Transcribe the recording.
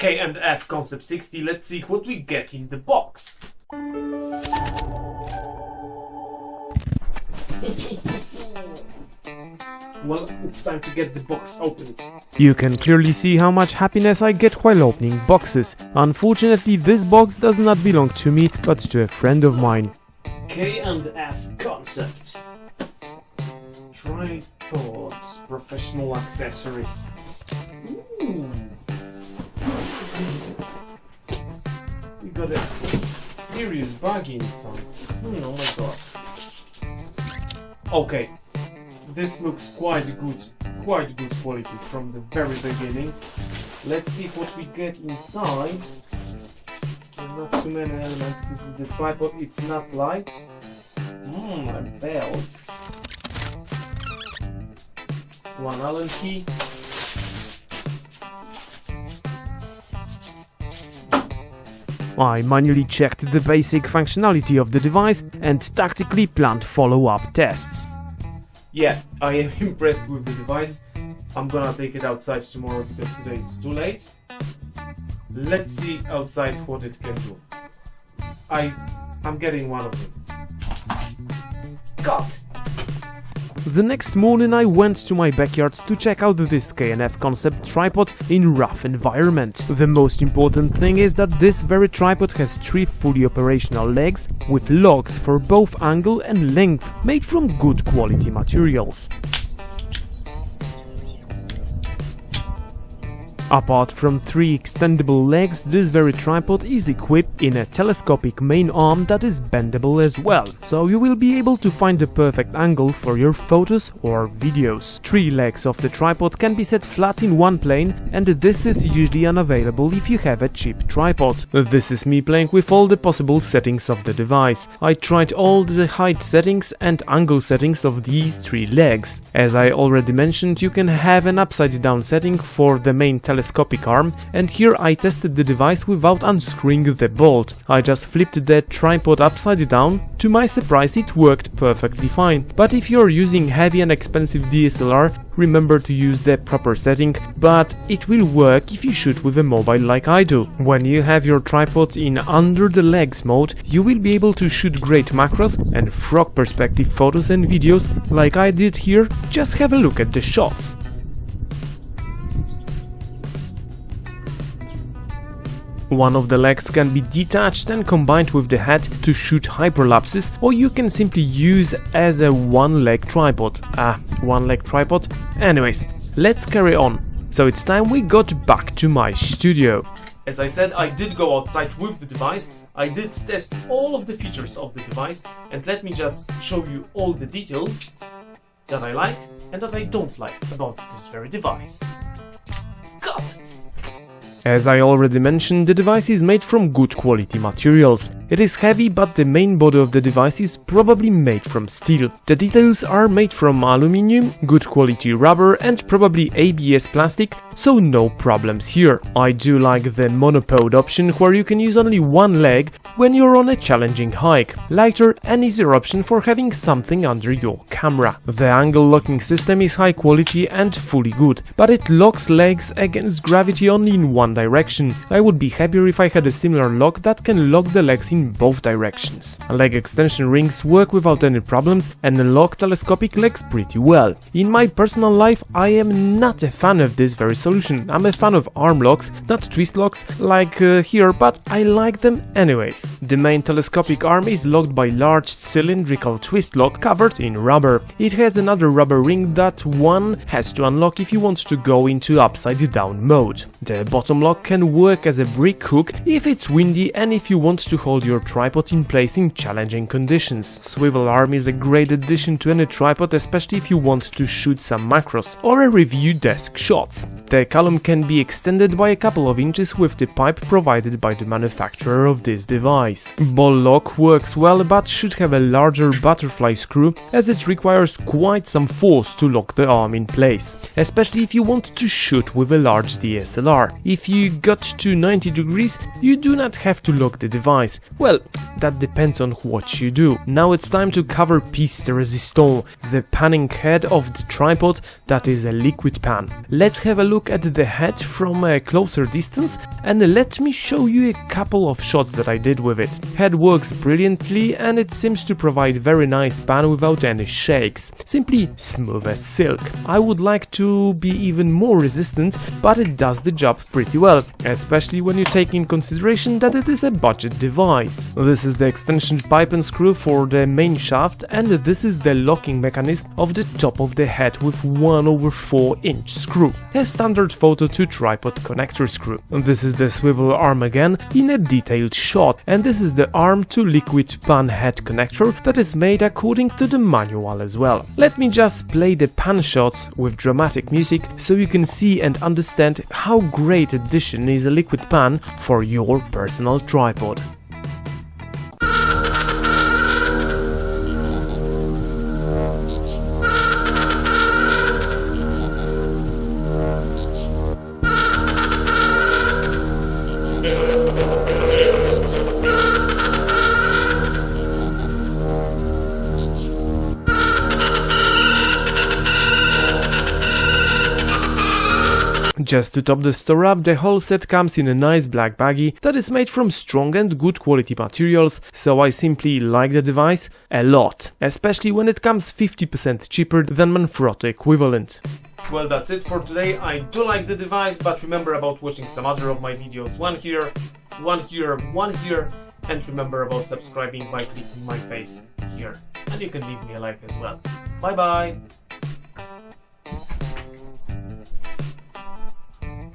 K&F Concept 60, let's see what we get in the box. Well, it's time to get the box opened. You can clearly see how much happiness I get while opening boxes. Unfortunately, this box does not belong to me, but to a friend of mine. K&F Concept. Tripods, professional accessories. Ooh. We got a serious bug inside. Oh my god. Okay, this looks quite good quality from the very beginning. Let's see what we get inside. There's not too many elements. This is the tripod, it's not light. A belt. One Allen key. I manually checked the basic functionality of the device and tactically planned follow-up tests. Yeah, I am impressed with the device. I'm gonna take it outside tomorrow because today it's too late. Let's see outside what it can do. I'm getting one of them. Cut! The next morning I went to my backyard to check out this K&F Concept tripod in rough environment. The most important thing is that this very tripod has 3 fully operational legs with locks for both angle and length, made from good quality materials. Apart from 3 extendable legs, this very tripod is equipped in a telescopic main arm that is bendable as well, so you will be able to find the perfect angle for your photos or videos. 3 legs of the tripod can be set flat in one plane, and this is usually unavailable if you have a cheap tripod. This is me playing with all the possible settings of the device. I tried all the height settings and angle settings of these 3 legs. As I already mentioned, you can have an upside down setting for the main telescopic arm, and here I tested the device without unscrewing the bolt. I just flipped the tripod upside down. To my surprise, it worked perfectly fine. But if you're using heavy and expensive DSLR, remember to use the proper setting, but it will work if you shoot with a mobile like I do. When you have your tripod in under the legs mode, you will be able to shoot great macros and frog perspective photos and videos like I did here. Just have a look at the shots. One of the legs can be detached and combined with the head to shoot hyperlapses, or you can simply use as a one-leg tripod. One-leg tripod? Anyways, let's carry on. So it's time we got back to my studio. As I said, I did go outside with the device. I did test all of the features of the device, and let me just show you all the details that I like and that I don't like about this very device. Cut! As I already mentioned, the device is made from good quality materials. It is heavy, but the main body of the device is probably made from steel. The details are made from aluminium, good quality rubber and probably ABS plastic, so no problems here. I do like the monopod option, where you can use only one leg when you're on a challenging hike. Lighter and easier option for having something under your camera. The angle locking system is high quality and fully good, but it locks legs against gravity only in one direction. I would be happier if I had a similar lock that can lock the legs in both directions. Leg extension rings work without any problems and lock telescopic legs pretty well. In my personal life, I am not a fan of this very solution. I'm a fan of arm locks, not twist locks like here, but I like them anyways. The main telescopic arm is locked by large cylindrical twist lock covered in rubber. It has another rubber ring that one has to unlock if you want to go into upside down mode. The bottom lock can work as a brick hook if it's windy and if you want to hold your tripod in place in challenging conditions. Swivel arm is a great addition to any tripod, especially if you want to shoot some macros or review desk shots. The column can be extended by a couple of inches with the pipe provided by the manufacturer of this device. Ball lock works well, but should have a larger butterfly screw, as it requires quite some force to lock the arm in place, especially if you want to shoot with a large DSLR. If you got to 90 degrees, you do not have to lock the device. Well, that depends on what you do. Now it's time to cover piece de resistance, the panning head of the tripod, that is a liquid pan. Let's have a look at the head from a closer distance and let me show you a couple of shots that I did with it. Head works brilliantly and it seems to provide very nice pan without any shakes. Simply smooth as silk. I would like to be even more resistant, but it does the job pretty well, especially when you take in consideration that it is a budget device. This is the extension pipe and screw for the main shaft, and this is the locking mechanism of the top of the head with 1/4-inch screw. A standard photo to tripod connector screw. This is the swivel arm again in a detailed shot, and this is the arm to liquid pan head connector that is made according to the manual as well. Let me just play the pan shots with dramatic music so you can see and understand how great addition is a liquid pan for your personal tripod. Just to top the store up, the whole set comes in a nice black baggie that is made from strong and good quality materials, so I simply like the device a lot, especially when it comes 50% cheaper than Manfrotto equivalent. Well, that's it for today. I do like the device, but remember about watching some other of my videos. One here, one here, one here, and remember about subscribing by clicking my face here. And you can leave me a like as well. Bye bye!